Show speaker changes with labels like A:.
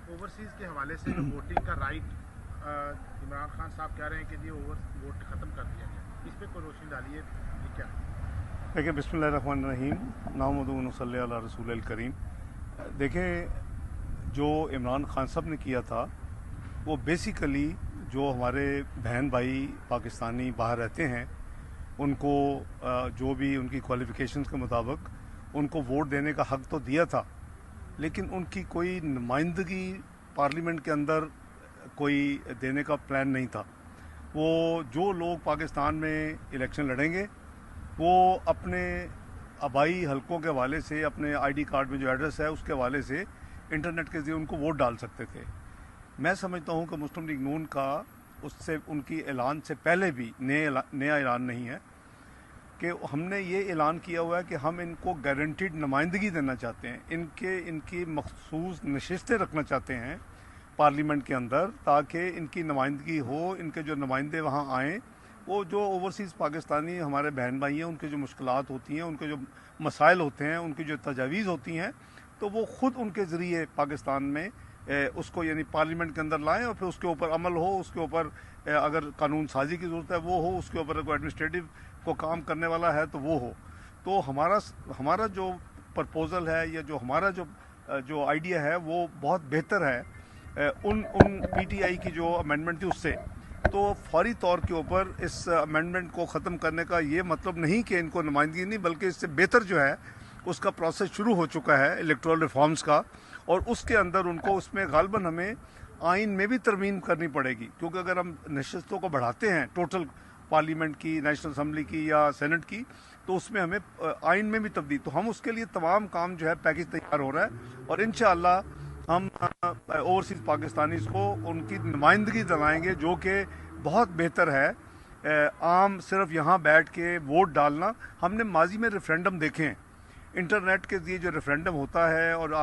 A: Overseas के हवाले से जो वोटिंग का राइट इमरान खान साहब कह रहे हैं कि जी वोट खत्म कर दिया गया, इस पे कोई रोशनी डालिए, ये क्या है?
B: देखिए, बिस्मिल्लाहिर्रहमानिर्रहीम, नाहमदुहु व सल्ली अला रसूलिल करीम। देखें, जो इमरान खान साहब ने किया था वो बेसिकली जो हमारे बहन भाई पाकिस्तानी बाहर रहते हैं उनको जो भी उनकी क्वालिफिकेशंस के मुताबिक उनको वोट देने का हक तो दिया था, लेकिन उनकी कोई नुमाइंदगी पार्लियामेंट के अंदर कोई देने का प्लान नहीं था। वो जो लोग पाकिस्तान में इलेक्शन लड़ेंगे वो अपने आबाई हलकों के हवाले से, अपने आईडी कार्ड में जो एड्रेस है उसके हवाले से इंटरनेट के ज़रिए उनको वोट डाल सकते थे। मैं समझता हूं कि मुस्लिम लीग नून का उससे उनकी ऐलान से पहले भी नया ऐलान नहीं है कि हमने ये ऐलान किया हुआ है कि हम इनको गारंटीड नुमाइंदगी देना चाहते हैं, इनकी मखसूस नशिस्तें रखना चाहते हैं पार्लियामेंट के अंदर, ताकि इनकी नुमाइंदगी हो, इनके जो नुमाइंदे वहाँ आएँ, वो जो ओवरसीज़ पाकिस्तानी हमारे बहन भाई हैं उनकी जो मुश्किलात होती हैं, उनके जो मसाइल होते हैं, उनकी जो तजावीज़ होती हैं, तो वो ख़ुद उनके ज़रिए पाकिस्तान में उसको यानी पार्लियामेंट के अंदर लाएं और फिर उसके ऊपर अमल हो, उसके ऊपर अगर कानून साजी की ज़रूरत है वो हो, उसके ऊपर कोई एडमिनिस्ट्रेटिव को काम करने वाला है तो वो हो। तो हमारा जो प्रपोज़ल है या जो हमारा जो आइडिया है वो बहुत बेहतर है उन पीटीआई की जो अमेंडमेंट थी उससे। तो फौरी तौर के ऊपर इस अमेंडमेंट को ख़त्म करने का ये मतलब नहीं कि इनको नुमाइंदगी नहीं, बल्कि इससे बेहतर जो है उसका प्रोसेस शुरू हो चुका है इलेक्टोरल रिफॉर्म्स का, और उसके अंदर उनको उसमें गालबन हमें आइन में भी तरमीम करनी पड़ेगी, क्योंकि अगर हम नशिस्तों को बढ़ाते हैं टोटल पार्लियामेंट की, नेशनल असम्बली की या सेनेट की, तो उसमें हमें आइन में भी तब्दील, तो हम उसके लिए तमाम काम जो है पैकेज तैयार हो रहा है और इंशाअल्लाह हम ओवरसीज़ पाकिस्तानीज़ को उनकी नुमाइंदगी दिलाएंगे जो कि बहुत बेहतर है आम सिर्फ यहाँ बैठ के वोट डालना। हमने माजी में रेफरेंडम देखे हैं, इंटरनेट के लिए जो रेफरेंडम होता है और